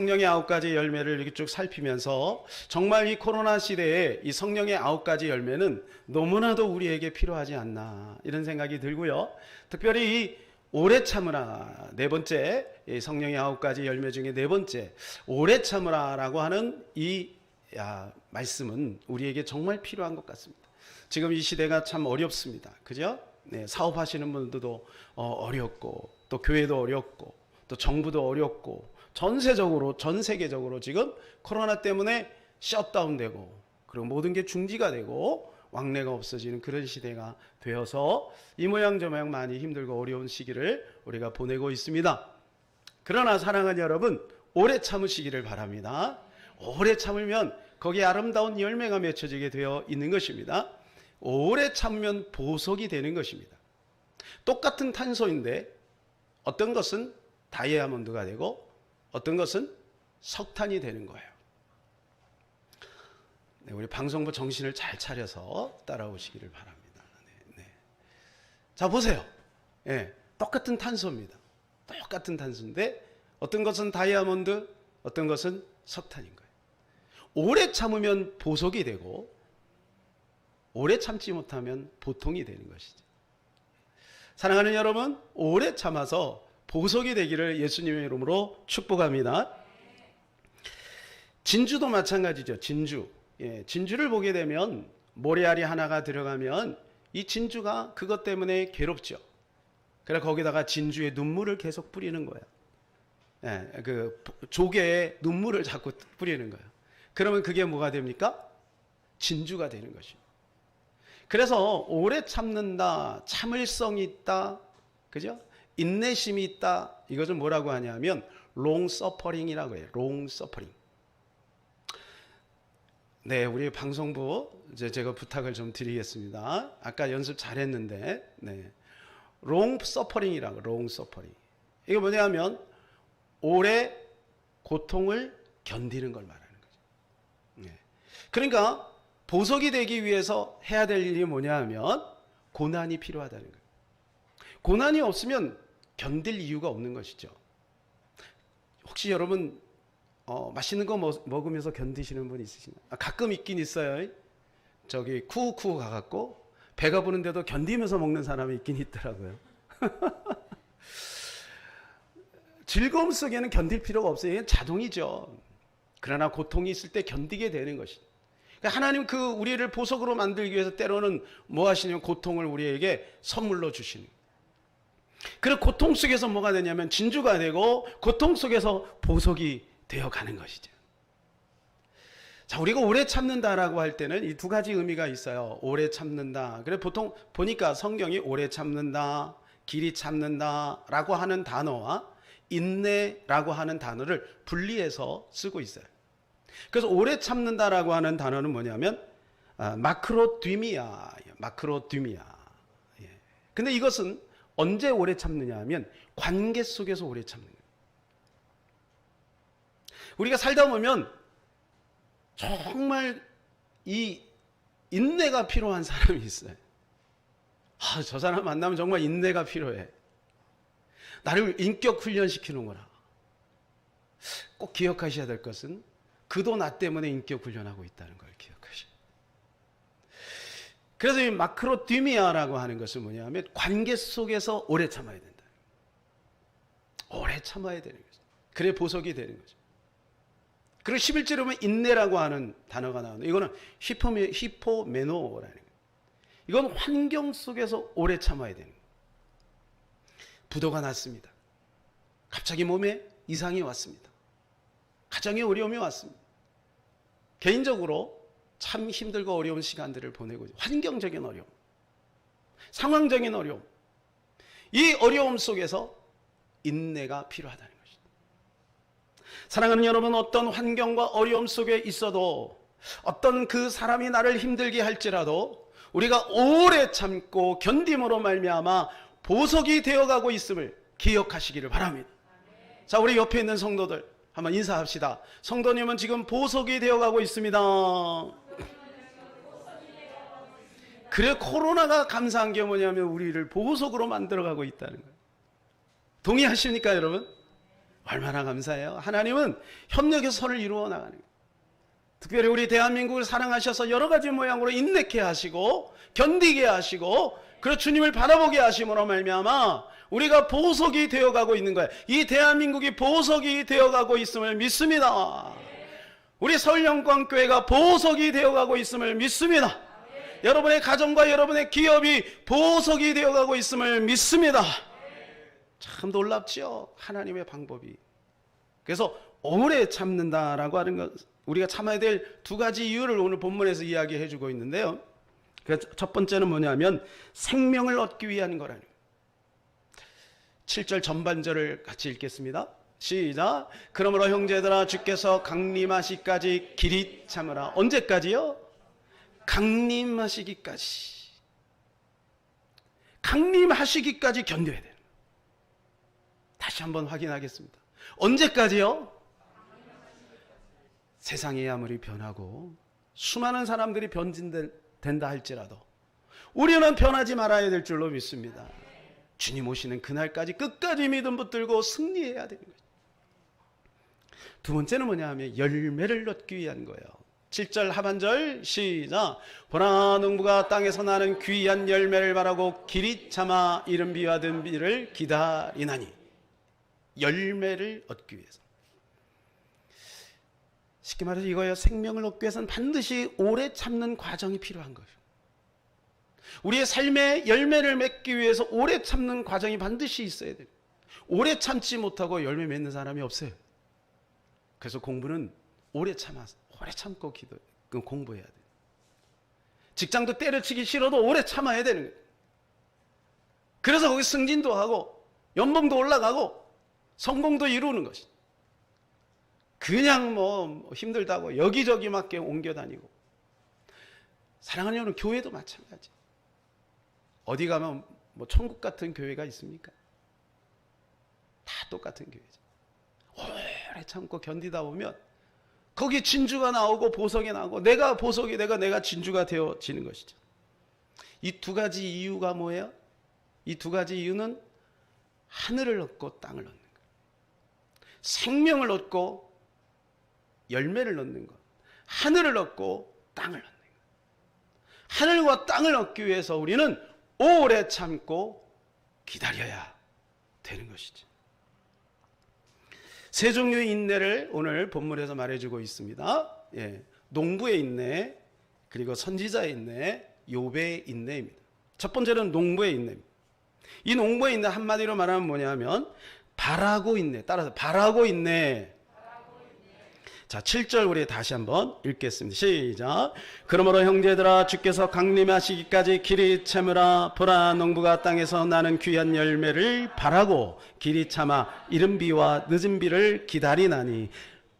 성령의 9가지 열매를 이렇게 쭉 살피면서 정말 이 코로나 시대에 이 성령의 9가지 열매는 너무나도 우리에게 필요하지 않나 이런 생각이 들고요. 특별히 이 오래 참으라, 네 번째, 이 성령의 9가지 열매 중에 네 번째, 오래 참으라라고 하는 이 말씀은 우리에게 정말 필요한 것 같습니다. 지금 이 시대가 참 어렵습니다. 그죠? 네, 사업하시는 분들도 어렵고, 또 교회도 어렵고, 또 정부도 어렵고, 전 세계적으로 지금 코로나 때문에 셧다운되고, 그리고 모든 게 중지가 되고 왕래가 없어지는 그런 시대가 되어서 이 모양 저 모양 많이 힘들고 어려운 시기를 우리가 보내고 있습니다. 그러나 사랑하는 여러분, 오래 참으시기를 바랍니다. 오래 참으면 거기에 아름다운 열매가 맺혀지게 되어 있는 것입니다. 오래 참으면 보석이 되는 것입니다. 똑같은 탄소인데 어떤 것은 다이아몬드가 되고 어떤 것은 석탄이 되는 거예요. 네, 우리 방송부 정신을 잘 차려서 따라오시기를 바랍니다. 네. 자, 보세요. 네, 똑같은 탄소입니다. 똑같은 탄소인데 어떤 것은 다이아몬드, 어떤 것은 석탄인 거예요. 오래 참으면 보석이 되고 오래 참지 못하면 보통이 되는 것이죠. 사랑하는 여러분, 오래 참아서 보석이 되기를 예수님의 이름으로 축복합니다. 진주도 마찬가지죠. 진주. 진주를 보게 되면 모래알이 하나가 들어가면 이 진주가 그것 때문에 괴롭죠. 그래서 거기다가 진주의 눈물을 계속 뿌리는 거예요. 그 조개에 눈물을 자꾸 뿌리는 거예요. 그러면 그게 뭐가 됩니까? 진주가 되는 것입니다. 그래서 오래 참는다, 참을성이 있다, 그죠? 인내심이 있다. 이것을 뭐라고 하냐면 long suffering이라고 해요. long suffering. 네, 우리 방송부 이제 제가 부탁을 좀 드리겠습니다. 아까 연습 잘했는데, 네, long suffering이라고, long suffering. 이게 뭐냐면 오래 고통을 견디는 걸 말하는 거죠. 네. 그러니까 보석이 되기 위해서 해야 될 일이 뭐냐 하면 고난이 필요하다는 거예요. 고난이 없으면 견딜 이유가 없는 것이죠. 혹시 여러분 맛있는 거 먹으면서 견디시는 분 있으시나요? 가끔 있긴 있어요. 저기 쿠쿠 가갖고 배가 부른데도 견디면서 먹는 사람이 있긴 있더라고요. 즐거움 속에는 견딜 필요가 없어요. 이게 자동이죠. 그러나 고통이 있을 때 견디게 되는 것이죠. 하나님 우리를 보석으로 만들기 위해서 때로는 뭐 하시냐면 고통을 우리에게 선물로 주시는 거예요. 그리고 고통 속에서 뭐가 되냐면 진주가 되고 고통 속에서 보석이 되어가는 것이죠. 자, 우리가 오래 참는다라고 할 때는 이 두 가지 의미가 있어요. 오래 참는다. 그래 보통 보니까 성경이 오래 참는다, 길이 참는다라고 하는 단어와 인내라고 하는 단어를 분리해서 쓰고 있어요. 그래서 오래 참는다라고 하는 단어는 뭐냐면 마크로디미아. 근데 이것은 언제 오래 참느냐 하면 관계 속에서 오래 참는 거예요. 우리가 살다 보면 정말 이 인내가 필요한 사람이 있어요. 저 사람 만나면 정말 인내가 필요해. 나를 인격 훈련시키는구나. 꼭 기억하셔야 될 것은 그도 나 때문에 인격 훈련하고 있다는 걸 기억하셔야 돼요. 그래서 이 마크로디미아라고 하는 것은 뭐냐면 관계 속에서 오래 참아야 된다. 오래 참아야 되는 거죠. 그래 보석이 되는 거죠. 그리고 11절에 보면 인내라고 하는 단어가 나오는데 이거는 히포메노라는 거예요. 이건 환경 속에서 오래 참아야 되는 거예요. 부도가 났습니다. 갑자기 몸에 이상이 왔습니다. 가정에 어려움이 왔습니다. 개인적으로 참 힘들고 어려운 시간들을 보내고 있어요. 환경적인 어려움, 상황적인 어려움, 이 어려움 속에서 인내가 필요하다는 것입니다. 사랑하는 여러분, 어떤 환경과 어려움 속에 있어도 어떤 그 사람이 나를 힘들게 할지라도 우리가 오래 참고 견딤으로 말미암아 보석이 되어가고 있음을 기억하시기를 바랍니다. 자, 우리 옆에 있는 성도들 한번 인사합시다. 성도님은 지금 보석이 되어가고 있습니다. 그래, 코로나가 감사한 게 뭐냐면 우리를 보석으로 만들어가고 있다는 거예요. 동의하십니까 여러분? 얼마나 감사해요. 하나님은 협력의 선을 이루어 나가는 거예요. 특별히 우리 대한민국을 사랑하셔서 여러 가지 모양으로 인내케 하시고 견디게 하시고 그리고 주님을 바라보게 하심으로 말미암아 우리가 보석이 되어가고 있는 거예요. 이 대한민국이 보석이 되어가고 있음을 믿습니다. 우리 서울영광교회가 보석이 되어가고 있음을 믿습니다. 여러분의 가정과 여러분의 기업이 보석이 되어가고 있음을 믿습니다. 참 놀랍지요, 하나님의 방법이. 그래서 오래 참는다라고 하는 것, 우리가 참아야 될 두 가지 이유를 오늘 본문에서 이야기해 주고 있는데요. 첫 번째는 뭐냐면 생명을 얻기 위한 거라는 거예요. 7절 전반절을 같이 읽겠습니다. 시작. 그러므로 형제들아 주께서 강림하시기까지 길이 참으라. 언제까지요? 강림하시기까지. 강림하시기까지 견뎌야 돼요. 다시 한번 확인하겠습니다. 언제까지요? 세상이 아무리 변하고 수많은 사람들이 변진된다 할지라도 우리는 변하지 말아야 될 줄로 믿습니다. 주님 오시는 그날까지 끝까지 믿음 붙들고 승리해야 되는 거예요. 두 번째는 뭐냐 하면 열매를 얻기 위한 거예요. 7절 하반절 시작. 보라 농부가 땅에서 나는 귀한 열매를 바라고 길이 참아 이른 비와 든 비를 기다리나니. 열매를 얻기 위해서. 쉽게 말해서 이거예요. 생명을 얻기 위해서는 반드시 오래 참는 과정이 필요한 거예요. 우리의 삶의 열매를 맺기 위해서 오래 참는 과정이 반드시 있어야 돼요. 오래 참지 못하고 열매 맺는 사람이 없어요. 그래서 공부는 오래 참아서 오래 참고 공부해야 돼요. 직장도 때려치기 싫어도 오래 참아야 되는 거예요. 그래서 거기 승진도 하고 연봉도 올라가고 성공도 이루는 것이. 그냥 뭐 힘들다고 여기저기 막 옮겨 다니고. 사랑하는 여러분, 교회도 마찬가지. 어디 가면 뭐 천국 같은 교회가 있습니까? 다 똑같은 교회죠. 오래 참고 견디다 보면 거기 진주가 나오고 보석이 나오고 내가 보석이 되고 내가 진주가 되어지는 것이죠. 이 두 가지 이유가 뭐예요? 이 두 가지 이유는 하늘을 얻고 땅을 얻는 것, 생명을 얻고 열매를 얻는 것, 하늘을 얻고 땅을 얻는 것. 하늘과 땅을 얻기 위해서 우리는 오래 참고 기다려야 되는 것이죠. 세 종류의 인내를 오늘 본문에서 말해주고 있습니다. 농부의 인내, 그리고 선지자의 인내, 욥의 인내입니다. 첫 번째는 농부의 인내입니다. 이 농부의 인내 한마디로 말하면 뭐냐면 바라고 인내, 따라서 바라고 인내. 자, 7절 우리 다시 한번 읽겠습니다. 시작. 그러므로 형제들아 주께서 강림하시기까지 길이 참으라. 보라 농부가 땅에서 나는 귀한 열매를 바라고 길이 참아 이른 비와 늦은 비를 기다리나니.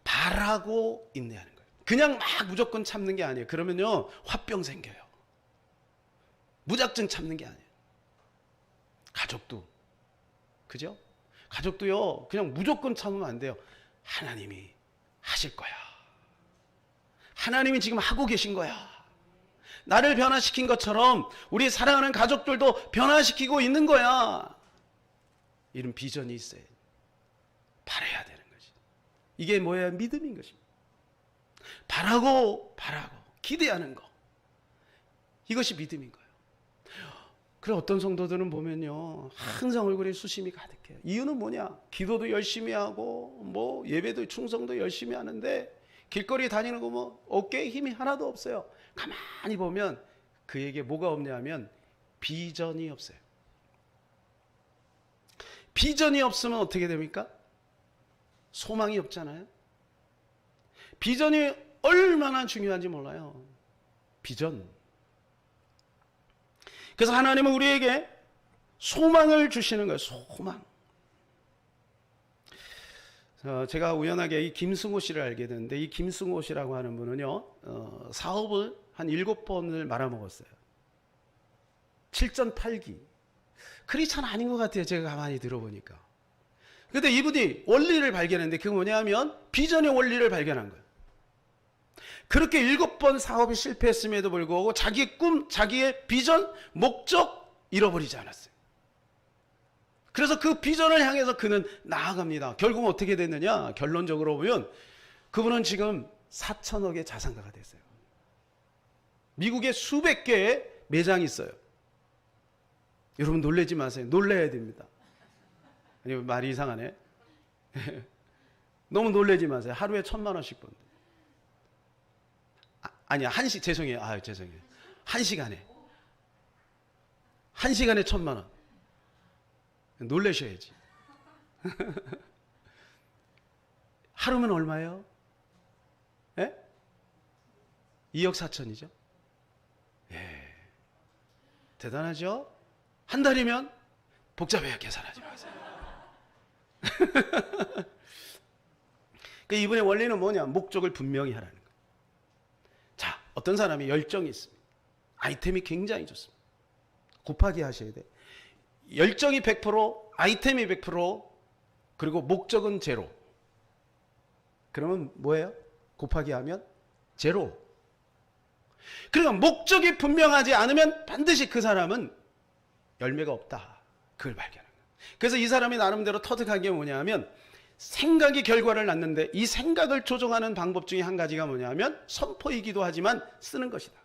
바라고 인내하는 거예요. 그냥 막 무조건 참는 게 아니에요. 그러면요 화병 생겨요. 무작정 참는 게 아니에요. 가족도 그죠? 가족도요 그냥 무조건 참으면 안 돼요. 하나님이 하실 거야. 하나님이 지금 하고 계신 거야. 나를 변화시킨 것처럼 우리 사랑하는 가족들도 변화시키고 있는 거야. 이런 비전이 있어야 바라야 되는 거지. 이게 뭐예요? 믿음인 것입니다. 바라고 기대하는 거, 이것이 믿음인 거예요. 그래 어떤 성도들은 보면요 항상 얼굴에 수심이 가득해요. 이유는 뭐냐? 기도도 열심히 하고 뭐 예배도 충성도 열심히 하는데 길거리 다니는 거 뭐 어깨에 힘이 하나도 없어요. 가만히 보면 그에게 뭐가 없냐면 비전이 없어요. 비전이 없으면 어떻게 됩니까? 소망이 없잖아요. 비전이 얼마나 중요한지 몰라요. 비전. 그래서 하나님은 우리에게 소망을 주시는 거예요. 소망. 제가 우연하게 이 김승호 씨를 알게 됐는데, 이 김승호 씨라고 하는 분은요 사업을 한 7번을 말아먹었어요. 7전 8기. 그리 참 아닌 것 같아요. 제가 가만히 들어보니까. 근데 이분이 원리를 발견했는데 그게 뭐냐면 비전의 원리를 발견한 거예요. 그렇게 7번 사업이 실패했음에도 불구하고 자기의 꿈, 자기의 비전, 목적 잃어버리지 않았어요. 그래서 그 비전을 향해서 그는 나아갑니다. 결국 어떻게 됐느냐? 결론적으로 보면 그분은 지금 4천억의 자산가가 됐어요. 미국에 수백 개의 매장이 있어요. 여러분 놀라지 마세요. 놀라야 됩니다. 아니, 말이 이상하네. 너무 놀라지 마세요. 하루에 1,000만 원씩 번대. 아니야, 죄송해요. 죄송해요. 한 시간에 1,000만 원. 놀라셔야지. 하루면 얼마예요? 예? 2억 4천이죠? 예. 대단하죠? 한 달이면 복잡해요. 계산하지 마세요. 그 이분의 원리는 뭐냐? 목적을 분명히 하라는 거예요. 자, 어떤 사람이 열정이 있습니다. 아이템이 굉장히 좋습니다. 곱하기 하셔야 돼. 열정이 100%, 아이템이 100%, 그리고 목적은 제로. 그러면 뭐예요? 곱하기 하면 제로. 그러니까 목적이 분명하지 않으면 반드시 그 사람은 열매가 없다. 그걸 발견합니다. 그래서 이 사람이 나름대로 터득한 게 뭐냐면 생각이 결과를 낳는데 이 생각을 조정하는 방법 중에 한 가지가 뭐냐면 선포이기도 하지만 쓰는 것이다.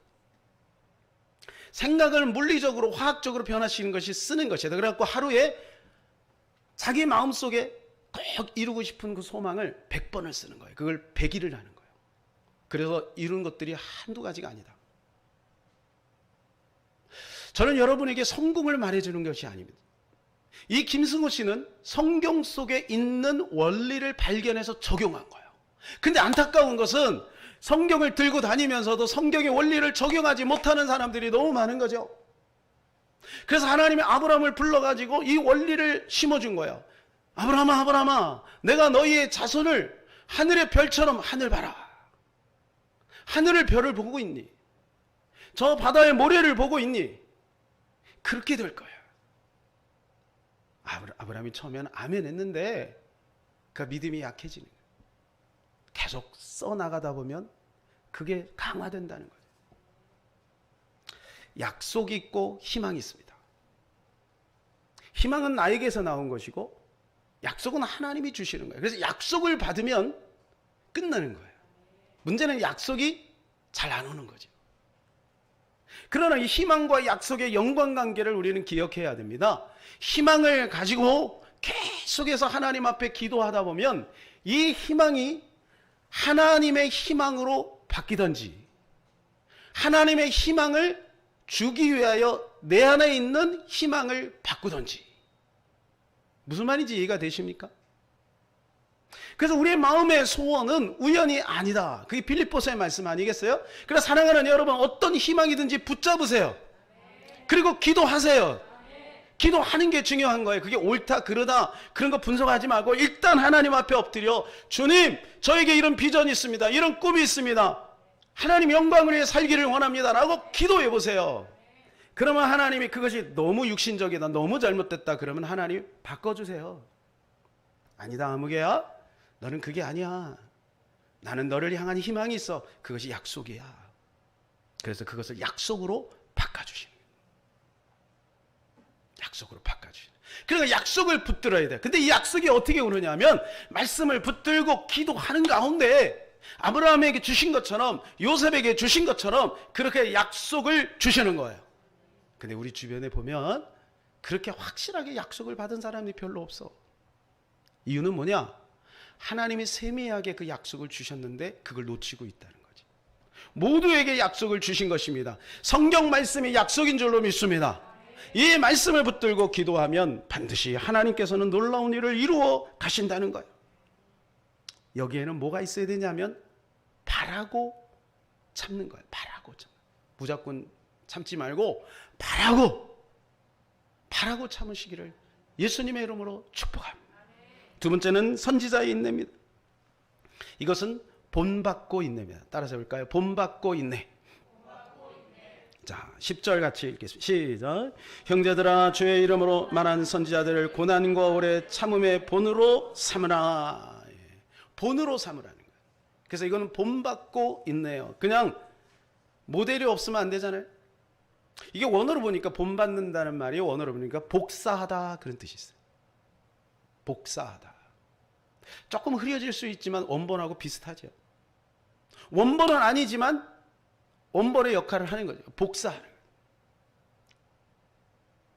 생각을 물리적으로 화학적으로 변화시키는 것이 쓰는 것이다. 그래갖고 하루에 자기 마음속에 꼭 이루고 싶은 그 소망을 100번을 쓰는 거예요. 그걸 100일을 하는 거예요. 그래서 이룬 것들이 한두 가지가 아니다. 저는 여러분에게 성공을 말해주는 것이 아닙니다. 이 김승호 씨는 성경 속에 있는 원리를 발견해서 적용한 거예요. 근데 안타까운 것은 성경을 들고 다니면서도 성경의 원리를 적용하지 못하는 사람들이 너무 많은 거죠. 그래서 하나님이 아브라함을 불러가지고 이 원리를 심어준 거예요. 아브라함아, 아브라함아, 내가 너희의 자손을 하늘의 별처럼 하늘 봐라. 하늘의 별을 보고 있니? 저 바다의 모래를 보고 있니? 그렇게 될 거야. 아브라함이 처음에는 아멘 했는데 그 믿음이 약해지는 거예요. 계속 써나가다 보면 그게 강화된다는 거죠. 약속이 있고 희망이 있습니다. 희망은 나에게서 나온 것이고 약속은 하나님이 주시는 거예요. 그래서 약속을 받으면 끝나는 거예요. 문제는 약속이 잘 안 오는 거죠. 그러나 이 희망과 약속의 연관관계를 우리는 기억해야 됩니다. 희망을 가지고 계속해서 하나님 앞에 기도하다 보면 이 희망이 하나님의 희망으로 바뀌든지 하나님의 희망을 주기 위하여 내 안에 있는 희망을 바꾸든지. 무슨 말인지 이해가 되십니까? 그래서 우리의 마음의 소원은 우연이 아니다. 그게 빌립보서의 말씀 아니겠어요? 그래서 사랑하는 여러분, 어떤 희망이든지 붙잡으세요. 그리고 기도하세요. 기도하는 게 중요한 거예요. 그게 옳다 그르다 그런 거 분석하지 말고 일단 하나님 앞에 엎드려 주님, 저에게 이런 비전이 있습니다. 이런 꿈이 있습니다. 하나님 영광을 위해 살기를 원합니다. 라고 기도해 보세요. 그러면 하나님이 그것이 너무 육신적이다, 너무 잘못됐다 그러면 하나님 바꿔주세요. 아니다 아무개야, 너는 그게 아니야. 나는 너를 향한 희망이 있어. 그것이 약속이야. 그래서 그것을 약속으로 바꿔주시는 거예요. 약속으로 바꿔주시는 거예요. 그러니까 약속을 붙들어야 돼요. 근데 이 약속이 어떻게 오느냐면 말씀을 붙들고 기도하는 가운데 아브라함에게 주신 것처럼 요셉에게 주신 것처럼 그렇게 약속을 주시는 거예요. 근데 우리 주변에 보면 그렇게 확실하게 약속을 받은 사람이 별로 없어. 이유는 뭐냐? 하나님이 세미하게 그 약속을 주셨는데 그걸 놓치고 있다는 거지. 모두에게 약속을 주신 것입니다. 성경 말씀이 약속인 줄로 믿습니다. 이 말씀을 붙들고 기도하면 반드시 하나님께서는 놀라운 일을 이루어 가신다는 거예요. 여기에는 뭐가 있어야 되냐면 바라고 참는 거예요. 바라고 참. 무조건 참지 말고 바라고 참으시기를 예수님의 이름으로 축복합니다. 두 번째는 선지자의 인내입니다. 이것은 본받고 인내입니다. 따라서 볼까요? 본받고 인내. 자, 10절 같이 읽겠습니다. 시작. 형제들아, 주의 이름으로 말한 선지자들을 고난과 오래 참음의 본으로 삼으라. 본으로 삼으라는 거예요. 그래서 이거는 본받고 인내예요. 그냥 모델이 없으면 안 되잖아요. 이게 원어로 보니까 본받는다는 말이 원어로 보니까 복사하다 그런 뜻이 있어요. 복사하다. 조금 흐려질 수 있지만 원본하고 비슷하죠. 원본은 아니지만 원본의 역할을 하는 거죠. 복사하는 거예요.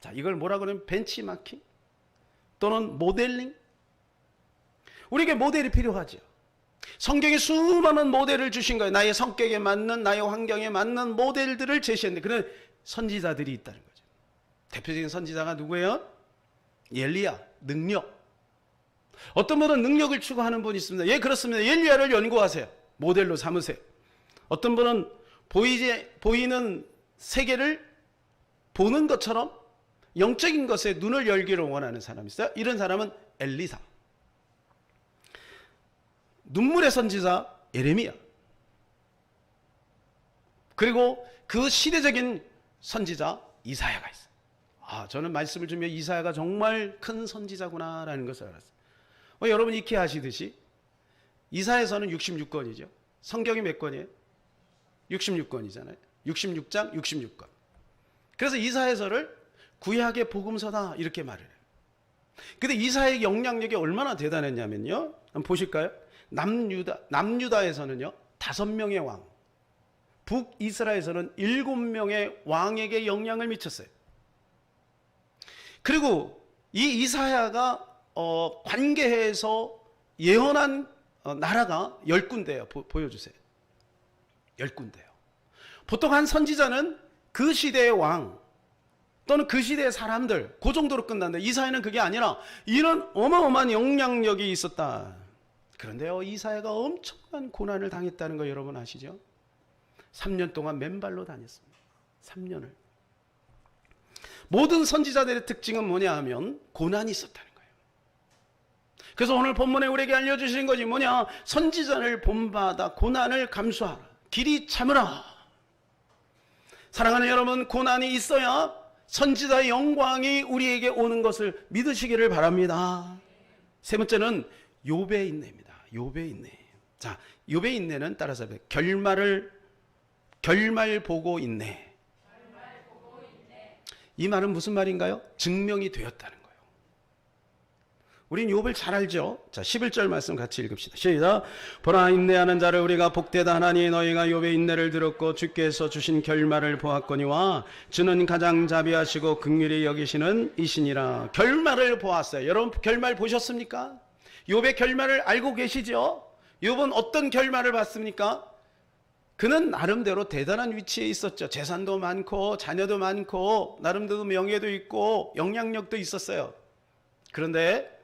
자, 이걸 뭐라고 하냐면 벤치마킹 또는 모델링. 우리에게 모델이 필요하죠. 성경에 수많은 모델을 주신 거예요. 나의 성격에 맞는, 나의 환경에 맞는 모델들을 제시했는데 그런 선지자들이 있다는 거죠. 대표적인 선지자가 누구예요? 엘리야, 능력. 어떤 분은 능력을 추구하는 분이 있습니다. 예, 그렇습니다. 엘리야를 연구하세요. 모델로 삼으세요. 어떤 분은 보이는 세계를 보는 것처럼 영적인 것에 눈을 열기를 원하는 사람이 있어요. 이런 사람은 엘리사. 눈물의 선지자 예레미야. 그리고 그 시대적인 선지자 이사야가 있어요. 아, 저는 말씀을 주면 이사야가 정말 큰 선지자구나라는 것을 알았어요. 여러분 익히 아시듯이 이사야서는 66권이죠. 성경이 몇 권이에요? 66권이잖아요. 66장 66권. 그래서 이사야서를 구약의 복음서다 이렇게 말을 해요. 근데 이사야의 영향력이 얼마나 대단했냐면요. 한번 보실까요? 남유다에서는요 5명의 왕, 북이스라엘에서는 7명의 왕에게 영향을 미쳤어요. 그리고 이 이사야가 관계해서 예언한 나라가 10군데예요. 보여주세요. 10군데요. 보통 한 선지자는 그 시대의 왕 또는 그 시대의 사람들 그 정도로 끝난다. 이사야는 그게 아니라 이런 어마어마한 영향력이 있었다. 그런데요, 이사야가 엄청난 고난을 당했다는 거 여러분 아시죠? 3년 동안 맨발로 다녔습니다. 3년을. 모든 선지자들의 특징은 뭐냐 하면 고난이 있었다는 거예요. 그래서 오늘 본문에 우리에게 알려주시는 것이 뭐냐? 선지자를 본받아 고난을 감수하라. 길이 참으라. 사랑하는 여러분, 고난이 있어야 선지자의 영광이 우리에게 오는 것을 믿으시기를 바랍니다. 세 번째는 욥의 인내입니다. 욥의 인내. 자, 욥의 인내는 따라서 결말 보고 인내. 이 말은 무슨 말인가요? 증명이 되었다는 거예요. 우린 욥을 잘 알죠. 자, 11절 말씀 같이 읽읍시다. 시작. 보라, 인내하는 자를 우리가 복되다 하나니 너희가 욥의 인내를 들었고 주께서 주신 결말을 보았거니와 주는 가장 자비하시고 긍휼히 여기시는 이시니라. 결말을 보았어요. 여러분 결말 보셨습니까? 욥의 결말을 알고 계시죠? 욥은 어떤 결말을 봤습니까? 그는 나름대로 대단한 위치에 있었죠. 재산도 많고 자녀도 많고 나름대로 명예도 있고 영향력도 있었어요. 그런데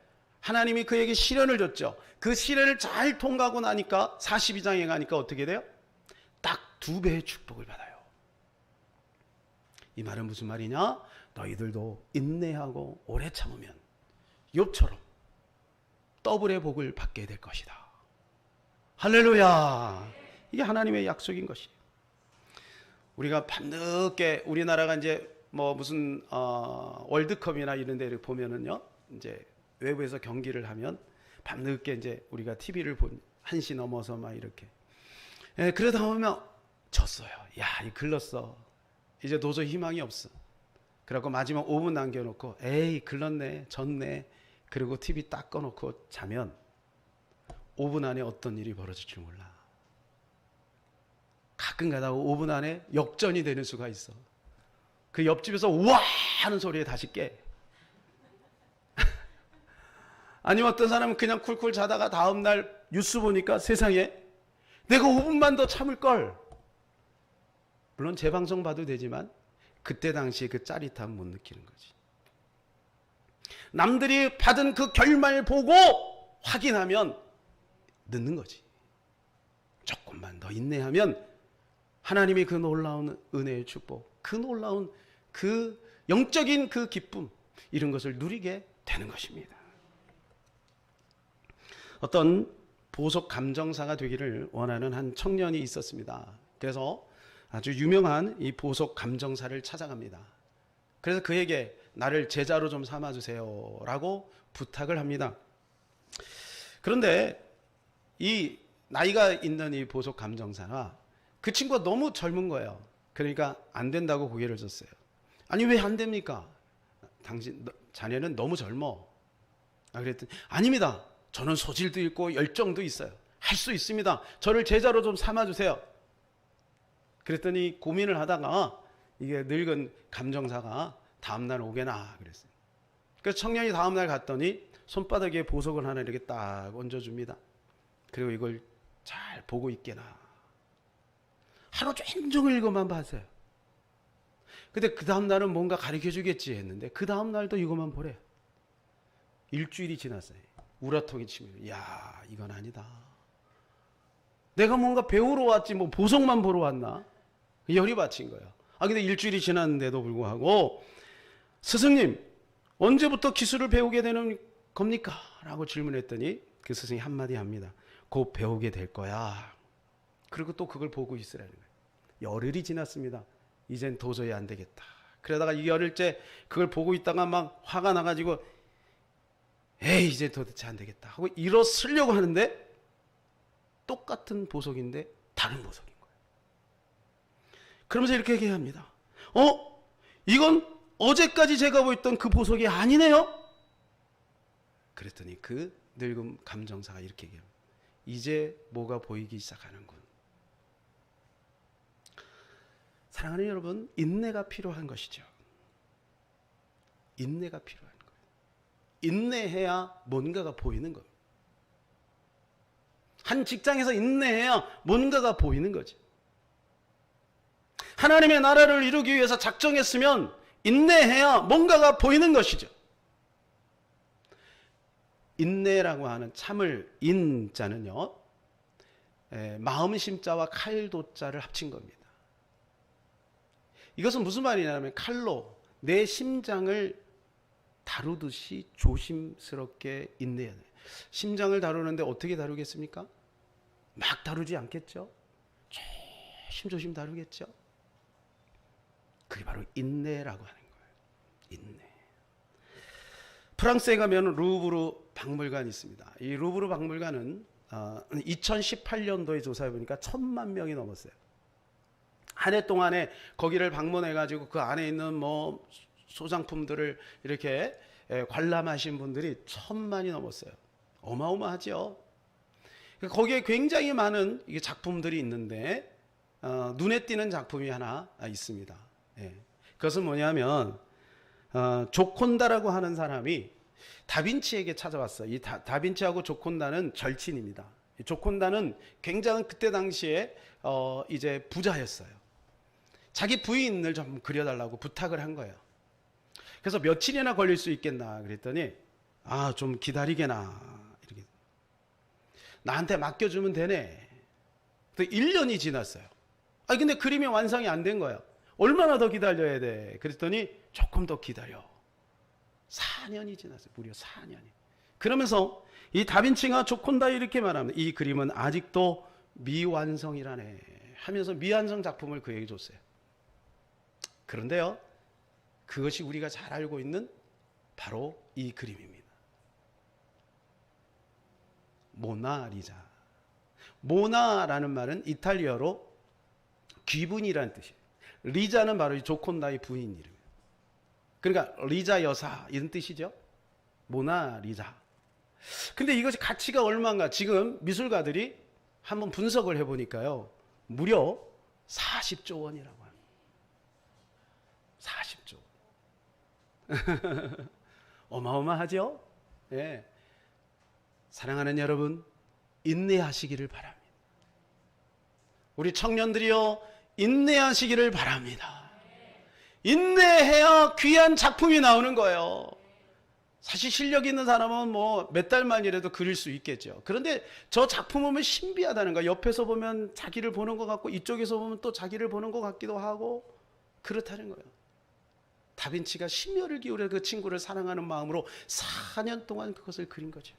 하나님이 그에게 시련을 줬죠. 그 시련을 잘 통과하고 나니까 42장에 가니까 어떻게 돼요? 딱 2배의 축복을 받아요. 이 말은 무슨 말이냐? 너희들도 인내하고 오래 참으면 욥처럼 더블의 복을 받게 될 것이다. 할렐루야. 이게 하나님의 약속인 것이에요. 우리가 밤늦게 우리나라가 이제 뭐 무슨 월드컵이나 이런 데를 보면은요, 이제 외부에서 경기를 하면 밤늦게 이제 우리가 TV를 본 1시 넘어서 막 이렇게 그러다 보면 졌어요. 야, 이 글렀어. 이제 도저히 희망이 없어. 그래갖고 마지막 5분 남겨놓고 에이 글렀네, 졌네. 그리고 TV 딱 꺼놓고 자면 5분 안에 어떤 일이 벌어질 줄 몰라. 가끔 가다가 5분 안에 역전이 되는 수가 있어. 그 옆집에서 우와 하는 소리에 다시 깨. 아니면 어떤 사람은 그냥 쿨쿨 자다가 다음날 뉴스 보니까 세상에 내가 5분만 더 참을걸. 물론 재방송 봐도 되지만 그때 당시에 그 짜릿함 못 느끼는 거지. 남들이 받은 그 결말 보고 확인하면 늦는 거지. 조금만 더 인내하면 하나님의 그 놀라운 은혜의 축복, 그 놀라운 그 영적인 그 기쁨, 이런 것을 누리게 되는 것입니다. 어떤 보석 감정사가 되기를 원하는 한 청년이 있었습니다. 그래서 아주 유명한 이 보석 감정사를 찾아갑니다. 그래서 그에게 나를 제자로 좀 삼아주세요 라고 부탁을 합니다. 그런데 이 나이가 있는 이 보석 감정사가 그 친구가 너무 젊은 거예요. 그러니까 안 된다고 고개를 줬어요. 아니 왜 안 됩니까? 자네는 너무 젊어. 그랬더니 아닙니다. 저는 소질도 있고 열정도 있어요. 할 수 있습니다. 저를 제자로 좀 삼아주세요. 그랬더니 고민을 하다가 이게 늙은 감정사가 다음날 오게나 그랬어요. 그래서 청년이 다음날 갔더니 손바닥에 보석을 하나 이렇게 딱 얹어줍니다. 그리고 이걸 잘 보고 있게나. 하루 종일 이것만 봤어요. 근데 그 다음날은 뭔가 가르쳐주겠지 했는데 그 다음날도 이것만 보래. 일주일이 지났어요. 우라통이 치면 야 이건 아니다. 내가 뭔가 배우러 왔지 뭐 보석만 보러 왔나? 열이 받친 거예요. 근데 일주일이 지났는데도 불구하고 스승님 언제부터 기술을 배우게 되는 겁니까? 라고 질문했더니 그 스승이 한마디 합니다. 곧 배우게 될 거야. 그리고 또 그걸 보고 있으라는 거예요. 열흘이 지났습니다. 이젠 도저히 안 되겠다. 그러다가 이 열흘째 그걸 보고 있다가 막 화가 나가지고 에이 이제 도대체 안 되겠다 하고 일어서려고 하는데 똑같은 보석인데 다른 보석인 거예요. 그러면서 이렇게 얘기합니다. 이건 어제까지 제가 보였던 그 보석이 아니네요. 그랬더니 그 늙은 감정사가 이렇게 얘기합니다. 이제 뭐가 보이기 시작하는군. 사랑하는 여러분, 인내가 필요한 것이죠. 인내가 필요한 거예요. 인내해야 뭔가가 보이는 거예요. 한 직장에서 인내해야 뭔가가 보이는 거지. 하나님의 나라를 이루기 위해서 작정했으면 인내해야 뭔가가 보이는 것이죠. 인내라고 하는 참을 인자는요, 마음 심자와 칼도자를 합친 겁니다. 이것은 무슨 말이냐면 칼로 내 심장을 다루듯이 조심스럽게 인내해야 돼요. 심장을 다루는데 어떻게 다루겠습니까? 막 다루지 않겠죠? 조심조심 다루겠죠? 그게 바로 인내라고 하는 거예요. 인내. 프랑스에 가면 루브르 박물관이 있습니다. 이 루브르 박물관은 2018년도에 조사해 보니까 1,000만 명이 넘었어요. 한 해 동안에 거기를 방문해 가지고 그 안에 있는 뭐 소장품들을 이렇게 관람하신 분들이 1,000만이 넘었어요. 어마어마하죠. 거기에 굉장히 많은 작품들이 있는데 눈에 띄는 작품이 하나 있습니다. 그것은 뭐냐면 조콘다라고 하는 사람이 다빈치에게 찾아왔어요. 이 다빈치하고 조콘다는 절친입니다. 조콘다는 굉장히 그때 당시에 이제 부자였어요. 자기 부인을 좀 그려달라고 부탁을 한 거예요. 그래서 며칠이나 걸릴 수 있겠나 그랬더니 좀 기다리게나 이렇게 나한테 맡겨주면 되네. 1년이 지났어요. 근데 그림이 완성이 안 된 거예요. 얼마나 더 기다려야 돼? 그랬더니 조금 더 기다려. 4년이 지났어요. 무려 4년이. 그러면서 이 다빈치가 조콘다 이렇게 말합니다. 이 그림은 아직도 미완성이라네 하면서 미완성 작품을 그에게 줬어요. 그런데요, 그것이 우리가 잘 알고 있는 바로 이 그림입니다. 모나리자. 모나라는 말은 이탈리아로 귀분이라는 뜻이에요. 리자는 바로 조콘다의 부인 이름이에요. 그러니까 리자 여사 이런 뜻이죠. 모나리자. 근데 이것이 가치가 얼마인가? 지금 미술가들이 한번 분석을 해보니까요, 무려 40조 원이라고 합니다. 40조. 어마어마하죠? 예. 사랑하는 여러분, 인내하시기를 바랍니다. 우리 청년들이요, 인내하시기를 바랍니다. 인내해야 귀한 작품이 나오는 거예요. 사실 실력 있는 사람은 뭐 몇 달 만이라도 그릴 수 있겠죠. 그런데 저 작품 보면 신비하다는 거야. 옆에서 보면 자기를 보는 것 같고 이쪽에서 보면 또 자기를 보는 것 같기도 하고 그렇다는 거예요. 다빈치가 심혈을 기울여 그 친구를 사랑하는 마음으로 4년 동안 그것을 그린 거죠.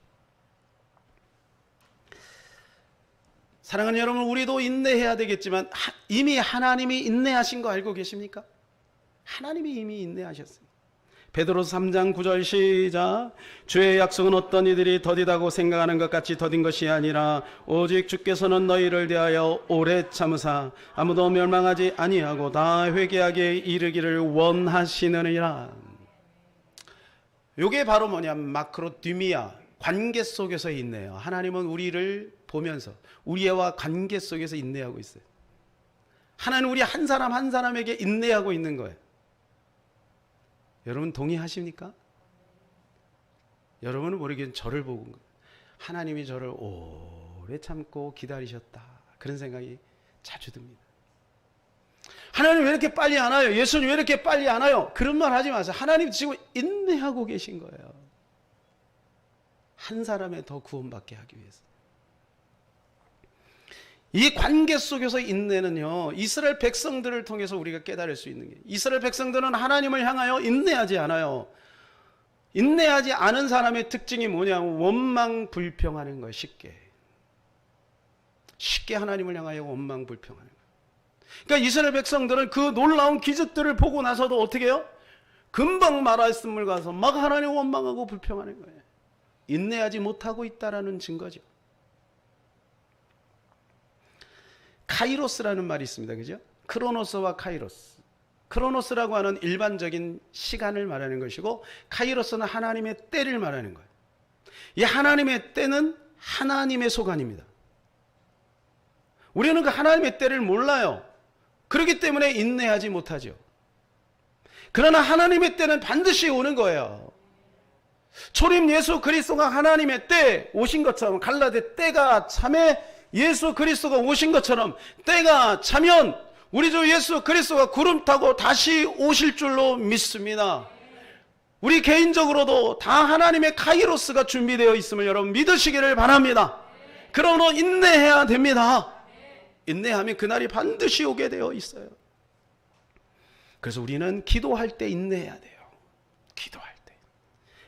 사랑하는 여러분, 우리도 인내해야 되겠지만 이미 하나님이 인내하신 거 알고 계십니까? 하나님이 이미 인내하셨습니다. 베드로서 3장 9절 시작. 주의 약속은 어떤 이들이 더디다고 생각하는 것 같이 더딘 것이 아니라 오직 주께서는 너희를 대하여 오래 참으사 아무도 멸망하지 아니하고 다 회개하게 이르기를 원하시느니라. 요게 바로 뭐냐면 마크로디미아, 관계 속에서 인내해요. 하나님은 우리를 보면서 우리와 관계 속에서 인내하고 있어요. 하나님 우리 한 사람 한 사람에게 인내하고 있는 거예요. 여러분 동의하십니까? 여러분은 모르겠는 저를 보고 하나님이 저를 오래 참고 기다리셨다, 그런 생각이 자주 듭니다. 하나님 왜 이렇게 빨리 안 와요? 예수님 왜 이렇게 빨리 안 와요? 그런 말 하지 마세요. 하나님 지금 인내하고 계신 거예요. 한 사람의 더 구원받게 하기 위해서. 이 관계 속에서 인내는요, 이스라엘 백성들을 통해서 우리가 깨달을 수 있는 게, 이스라엘 백성들은 하나님을 향하여 인내하지 않아요. 인내하지 않은 사람의 특징이 뭐냐면 원망불평하는 거예요. 쉽게 하나님을 향하여 원망불평하는 거예요. 그러니까 이스라엘 백성들은 그 놀라운 기적들을 보고 나서도 어떻게 해요? 금방 말씀을 가서 막 하나님 원망하고 불평하는 거예요. 인내하지 못하고 있다라는 증거죠. 카이로스라는 말이 있습니다. 그죠? 크로노스와 카이로스. 크로노스라고 하는 일반적인 시간을 말하는 것이고, 카이로스는 하나님의 때를 말하는 거예요. 이 하나님의 때는 하나님의 소관입니다. 우리는 그 하나님의 때를 몰라요. 그렇기 때문에 인내하지 못하죠. 그러나 하나님의 때는 반드시 오는 거예요. 초림 예수 그리스도가 하나님의 때 오신 것처럼, 갈라디 때가 참에 예수 그리스도가 오신 것처럼 때가 차면 우리 주 예수 그리스도가 구름 타고 다시 오실 줄로 믿습니다. 우리 개인적으로도 다 하나님의 카이로스가 준비되어 있음을 여러분 믿으시기를 바랍니다. 그러므로 인내해야 됩니다. 인내하면 그날이 반드시 오게 되어 있어요. 그래서 우리는 기도할 때 인내해야 돼요. 기도할 때.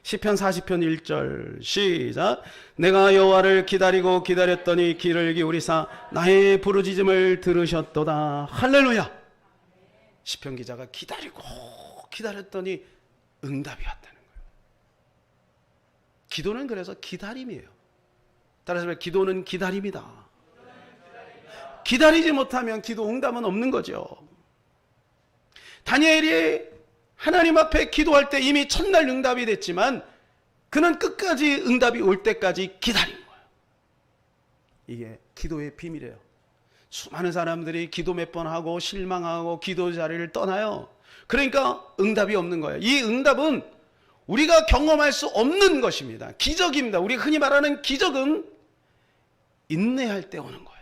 시편 40편 1절 시작. 내가 여호와를 기다리고 기다렸더니 귀를 기울이사 나의 부르짖음을 들으셨도다. 할렐루야. 시편 기자가 기다리고 기다렸더니 응답이 왔다는 거예요. 기도는 그래서 기다림이에요. 따라서 기도는 기다림이다. 기다리지 못하면 기도 응답은 없는 거죠. 다니엘이 하나님 앞에 기도할 때 이미 첫날 응답이 됐지만 그는 끝까지 응답이 올 때까지 기다린 거예요. 이게 기도의 비밀이에요. 수많은 사람들이 기도 몇 번 하고 실망하고 기도 자리를 떠나요. 그러니까 응답이 없는 거예요. 이 응답은 우리가 경험할 수 없는 것입니다. 기적입니다. 우리가 흔히 말하는 기적은 인내할 때 오는 거예요.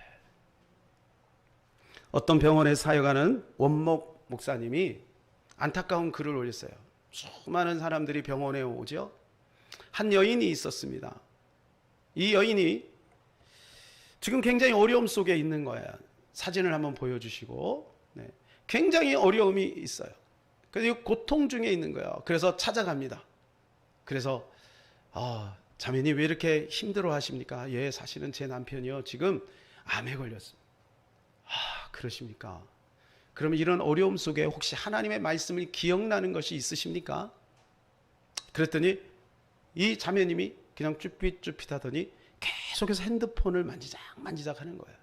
어떤 병원에 사역하는 원목 목사님이 안타까운 글을 올렸어요. 수많은 사람들이 병원에 오죠. 한 여인이 있었습니다. 이 여인이 지금 굉장히 어려움 속에 있는 거예요. 사진을 한번 보여주시고, 네. 굉장히 어려움이 있어요. 그래서 고통 중에 있는 거예요. 그래서 찾아갑니다. 그래서 자매님 왜 이렇게 힘들어 하십니까? 예, 사실은 제 남편이요 지금 암에 걸렸습니다. 그러십니까? 그러면 이런 어려움 속에 혹시 하나님의 말씀을 기억나는 것이 있으십니까? 그랬더니 이 자매님이 그냥 쭈삣쭈삣 하더니 계속해서 핸드폰을 만지작 하는 거예요.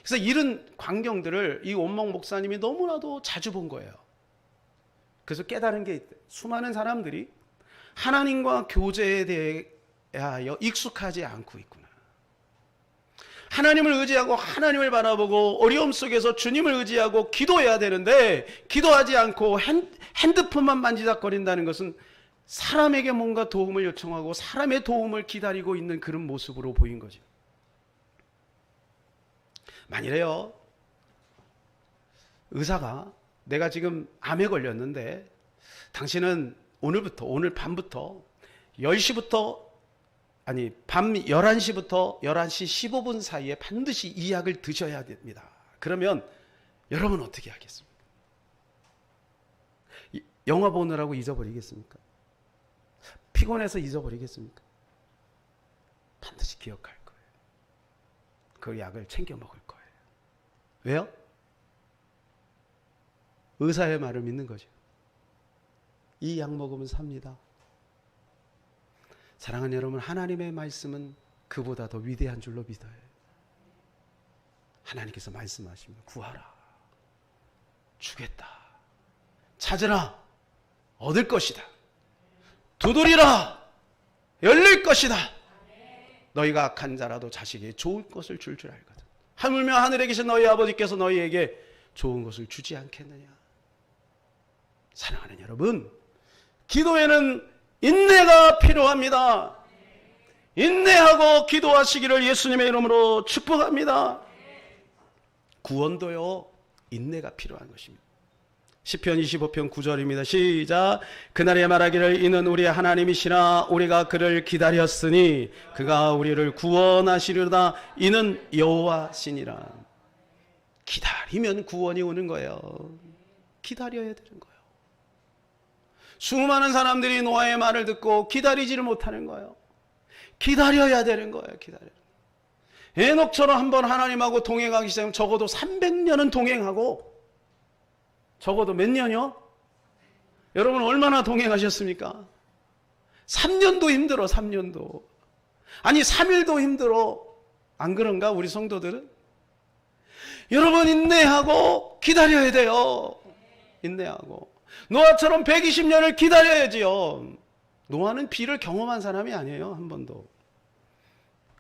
그래서 이런 광경들을 이 원목 목사님이 너무나도 자주 본 거예요. 그래서 깨달은 게 있대요. 수많은 사람들이 하나님과 교제에 대하여 익숙하지 않고 있구나. 하나님을 의지하고 하나님을 바라보고 어려움 속에서 주님을 의지하고 기도해야 되는데 기도하지 않고 핸드폰만 만지작거린다는 것은 사람에게 뭔가 도움을 요청하고 사람의 도움을 기다리고 있는 그런 모습으로 보인 거죠. 만일에요, 의사가 내가 지금 암에 걸렸는데 당신은 오늘 밤부터 10시부터 밤 11시부터 11시 15분 사이에 반드시 이 약을 드셔야 됩니다. 그러면 여러분 어떻게 하겠습니까? 영화 보느라고 잊어버리겠습니까? 피곤해서 잊어버리겠습니까? 반드시 기억할 거예요. 그 약을 챙겨 먹을 거예요. 왜요? 의사의 말을 믿는 거죠. 이 약 먹으면 삽니다. 사랑하는 여러분, 하나님의 말씀은 그보다 더 위대한 줄로 믿어요. 하나님께서 말씀하시면 구하라, 주겠다, 찾으라, 얻을 것이다, 두드리라 열릴 것이다. 너희가 악한 자라도 자식이 좋을 것을 줄 알거든. 하물며 하늘에 계신 너희 아버지께서 너희에게 좋은 것을 주지 않겠느냐. 사랑하는 여러분, 기도에는 인내가 필요합니다. 인내하고 기도하시기를 예수님의 이름으로 축복합니다. 구원도요, 인내가 필요한 것입니다. 시편 25편 9절입니다. 시작. 그날에 말하기를 이는 우리 하나님이시라. 우리가 그를 기다렸으니 그가 우리를 구원하시리로다. 이는 여호와시니라. 기다리면 구원이 오는 거예요. 기다려야 되는 거예요. 수많은 사람들이 노아의 말을 듣고 기다리지를 못하는 거예요. 기다려야 되는 거예요. 기다려야. 에녹처럼 한번 하나님하고 동행하기 시작하면 적어도 300년은 동행하고, 적어도 몇 년이요? 여러분 얼마나 동행하셨습니까? 3년도 힘들어. 3년도. 아니 3일도 힘들어. 안 그런가 우리 성도들은? 여러분 인내하고 기다려야 돼요. 인내하고. 노아처럼 120년을 기다려야지요. 노아는 비를 경험한 사람이 아니에요. 한 번도.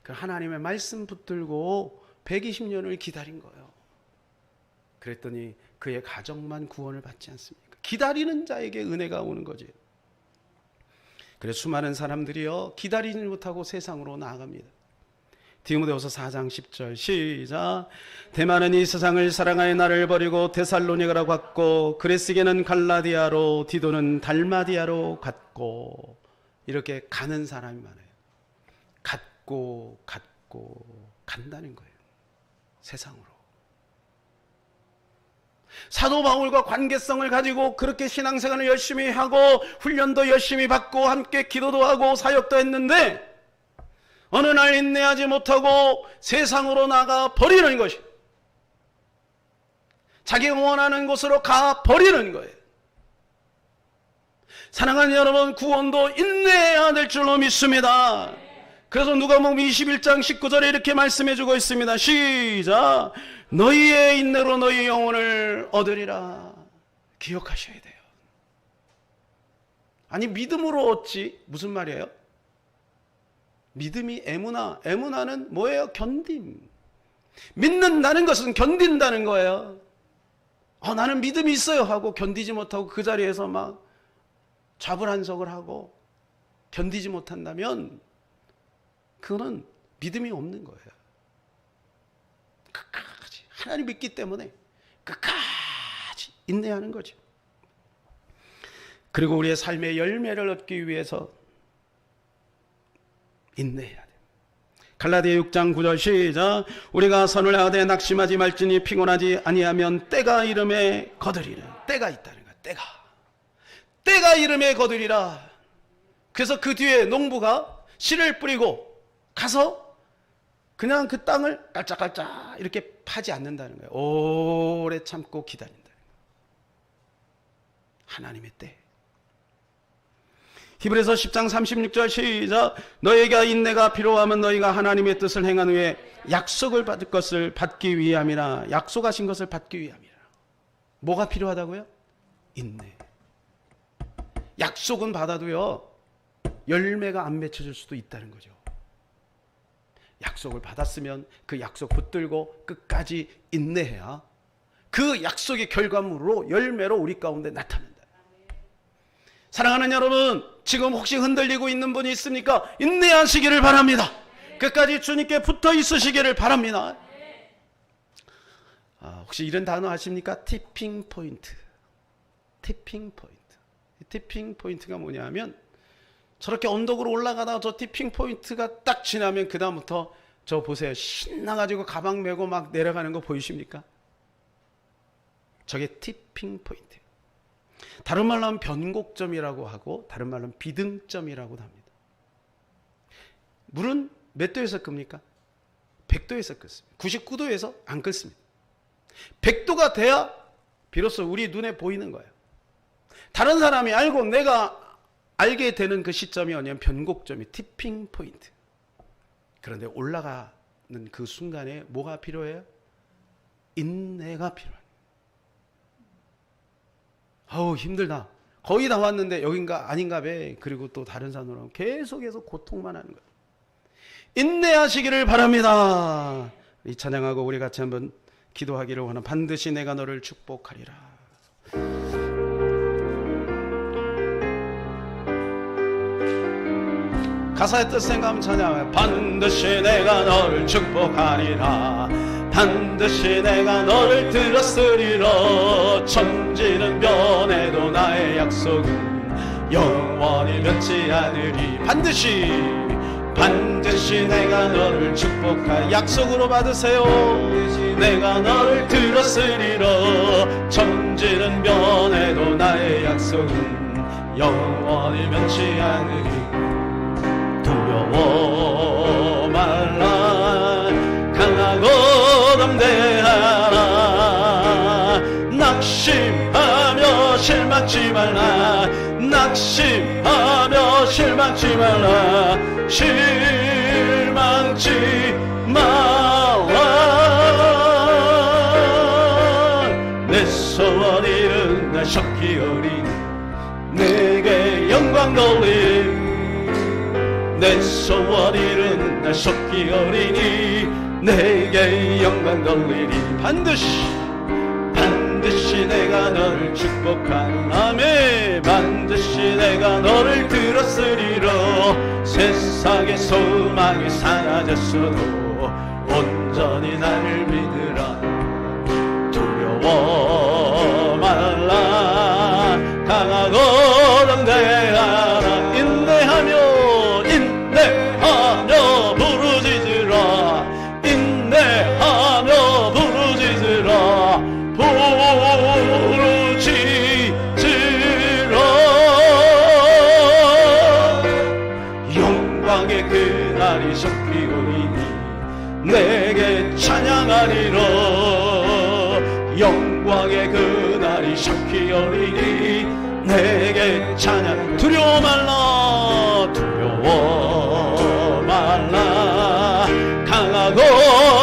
그 하나님의 말씀 붙들고 120년을 기다린 거예요. 그랬더니 그의 가정만 구원을 받지 않습니까? 기다리는 자에게 은혜가 오는 거지. 그래서 수많은 사람들이요, 기다리지 못하고 세상으로 나아갑니다. 디모데후서 4장 10절 시작. 대만은 이 세상을 사랑하여 나를 버리고 데살로니가로 갔고 그레스게는 갈라디아로 디도는 달마디아로 갔고. 이렇게 가는 사람이 많아요. 갔고 간다는 거예요. 세상으로. 사도 바울과 관계성을 가지고 그렇게 신앙생활을 열심히 하고 훈련도 열심히 받고 함께 기도도 하고 사역도 했는데 어느 날 인내하지 못하고 세상으로 나가 버리는 것이, 자기가 원하는 곳으로 가 버리는 거예요. 사랑하는 여러분, 구원도 인내해야 될 줄로 믿습니다. 그래서 누가복음 21장 19절에 이렇게 말씀해 주고 있습니다. 시작. 너희의 인내로 너희 영혼을 얻으리라. 기억하셔야 돼요. 아니 믿음으로 얻지 무슨 말이에요? 믿음이 에무나, 에무나는 뭐예요? 견딤. 믿는다는 것은 견딘다는 거예요. 나는 믿음이 있어요 하고 견디지 못하고 그 자리에서 막 좌불안석을 하고 견디지 못한다면 그거는 믿음이 없는 거예요. 끝까지 하나님 믿기 때문에 끝까지 인내하는 거죠. 그리고 우리의 삶의 열매를 얻기 위해서 인내해야 돼요. 갈라디아 6장 9절 시작. 우리가 선을 하되 낙심하지 말지니 피곤하지 아니하면 때가 이름에 거두리라. 때가 있다는 거야. 때가 이름에 거두리라. 그래서 그 뒤에 농부가 씨를 뿌리고 가서 그냥 그 땅을 깔짝깔짝 이렇게 파지 않는다는 거예요. 오래 참고 기다린다는 거예요. 하나님의 때. 히브리서 10장 36절 시작. 너희에게 인내가 필요하면 너희가 하나님의 뜻을 행한 후에 약속을 받을 것을 받기 위함이라. 약속하신 것을 받기 위함이라. 뭐가 필요하다고요? 인내. 약속은 받아도요, 열매가 안 맺혀질 수도 있다는 거죠. 약속을 받았으면 그 약속 붙들고 끝까지 인내해야 그 약속의 결과물로 열매로 우리 가운데 나타난다. 사랑하는 여러분, 지금 혹시 흔들리고 있는 분이 있습니까? 인내하시기를 바랍니다. 끝까지 주님께 붙어 있으시기를 바랍니다. 혹시 이런 단어 아십니까? 티핑 포인트. 티핑 포인트. 티핑 포인트가 뭐냐면 저렇게 언덕으로 올라가다가 저 티핑 포인트가 딱 지나면 그 다음부터 저 보세요. 신나가지고 가방 메고 막 내려가는 거 보이십니까? 저게 티핑 포인트. 다른 말로 하면 변곡점이라고 하고 다른 말로 하면 비등점이라고 합니다. 물은 몇 도에서 끓습니까? 100도에서 끓습니다. 99도에서 안 끓습니다. 100도가 돼야 비로소 우리 눈에 보이는 거예요. 다른 사람이 알고 내가 알게 되는 그 시점이 뭐냐면 변곡점이 티핑 포인트. 그런데 올라가는 그 순간에 뭐가 필요해요? 인내가 필요해요. 힘들다. 거의 다 왔는데 여긴가 아닌가 봐. 그리고 또 다른 산으로 가면 계속해서 고통만 하는 거예요. 인내하시기를 바랍니다. 이 찬양하고 우리 같이 한번 기도하기를 원하는 반드시 내가 너를 축복하리라. 가사의 뜻 생각하면 찬양해요. 반드시 내가 너를 축복하리라. 반드시 내가 너를 들었으리라. 천지는 변해도 나의 약속은 영원히 변치 않으리. 반드시 내가 너를 축복할 약속으로 받으세요. 내가 너를 들었으리라. 천지는 변해도 나의 약속은 영원히 변치 않으리. 두려워 말라. 강하고 담대하라. 낙심하며 실망치 말라. 낙심하며 실망치 말라. 실망치 말라. 내 소원 이룬 날 석기 어린 내게 영광 돌림. 내 소원 이룬 날 석기 어린이 내게 영광 돌리리. 반드시 내가 너를 축복하는 아멘. 반드시 내가 너를 들었으리라. 세상의 소망이 사라졌어도 온전히 나를 믿으라. 두려워 말라. 강하고 담대하라. 인내하며 부르짖으라. 인내하며 부르짖으라. 영광의 그날이 속히 오리니 내게 찬양하리라. 영광의 그날이 속히 오리니 내게 찬양. 두려워 말라. 두려워 말라. 강하고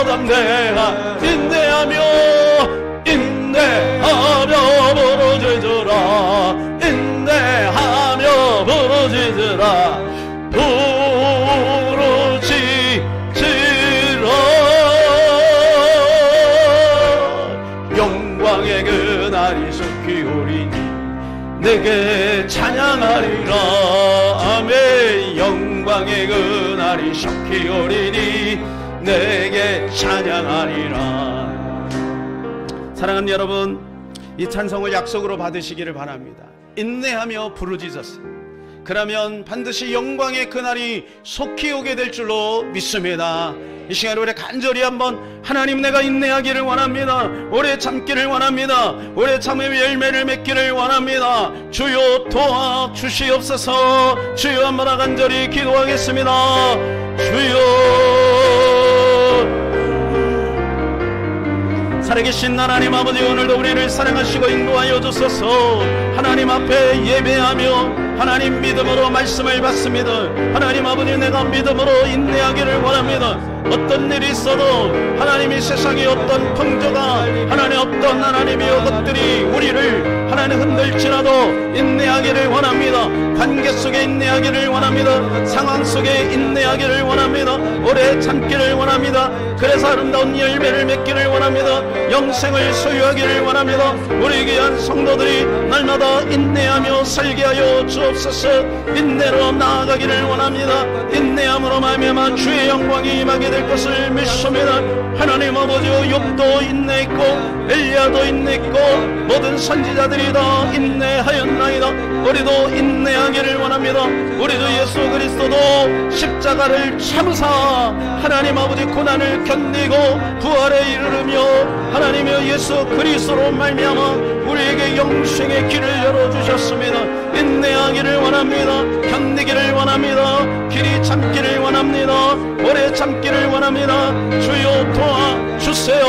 담대하. 인내하며 부르짖으라. 인내하며 부르짖으라. 부르짖으라. 영광의 그날이 속히 오리니 내게 찬양하리라. 아멘. 영광의 그날이 속히 오리니 내게 찬양하리라. 사랑하는 여러분, 이 찬송을 약속으로 받으시기를 바랍니다. 인내하며 부르짖었어요. 그러면 반드시 영광의 그날이 속히 오게 될 줄로 믿습니다. 이 시간에 우리 간절히 한번 하나님, 내가 인내하기를 원합니다. 오래 참기를 원합니다. 오래 참음의 열매를 맺기를 원합니다. 주여 도와주시옵소서. 주여 한번 간절히 기도하겠습니다. 주여. 살아계신 하나님 아버지, 오늘도 우리를 사랑하시고 인도하여 주소서. 하나님 앞에 예배하며 하나님 믿음으로 말씀을 받습니다. 하나님 아버지, 내가 믿음으로 인내하기를 원합니다. 어떤 일이 있어도 하나님이 세상에 어떤 풍조가 하나님 어떤 하나님의 것들이 우리를 하나님 흔들지라도 인내하기를 원합니다. 관계 속에 인내하기를 원합니다. 상황 속에 인내하기를 원합니다. 오래 참기를 원합니다. 그래서 아름다운 열매를 맺기를 원합니다. 영생을 소유하기를 원합니다. 우리 귀한 성도들이 날마다 인내하며 살게 하여 주옵소서. 인내로 나아가기를 원합니다. 인내함으로 말미암아 주의 영광이 임하게 될 것을 믿습니다. 하나님 아버지, 욥도 인내했고 엘리야도 인내했고 모든 선지자들이 다 인내하였나이다. 우리도 인내하기를 원합니다. 우리도 예수 그리스도도 십자가를 참으사 하나님 아버지 고난을 견디고 부활에 이르르며 하나님의 예수 그리스도로 말미암아 우리에게 영생의 길을 열어주셨습니다. 인내하기를 원합니다. 견디기를 원합니다. 길이 참기를 원합니다. 오래 참기를 원합니다. 주여 도와주세요.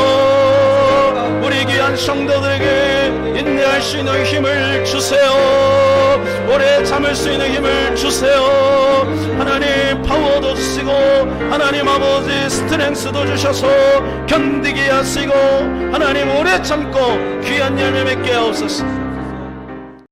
우리 귀한 성도들에게 인내할 수 있는 힘을 주세요. 오래 참을 수 있는 힘을 주세요. 하나님 파워도 주시고 하나님 아버지 스트렝스도 주셔서 견디게 하시고 하나님 오래 참고 귀한 열매 맺게 하옵소서.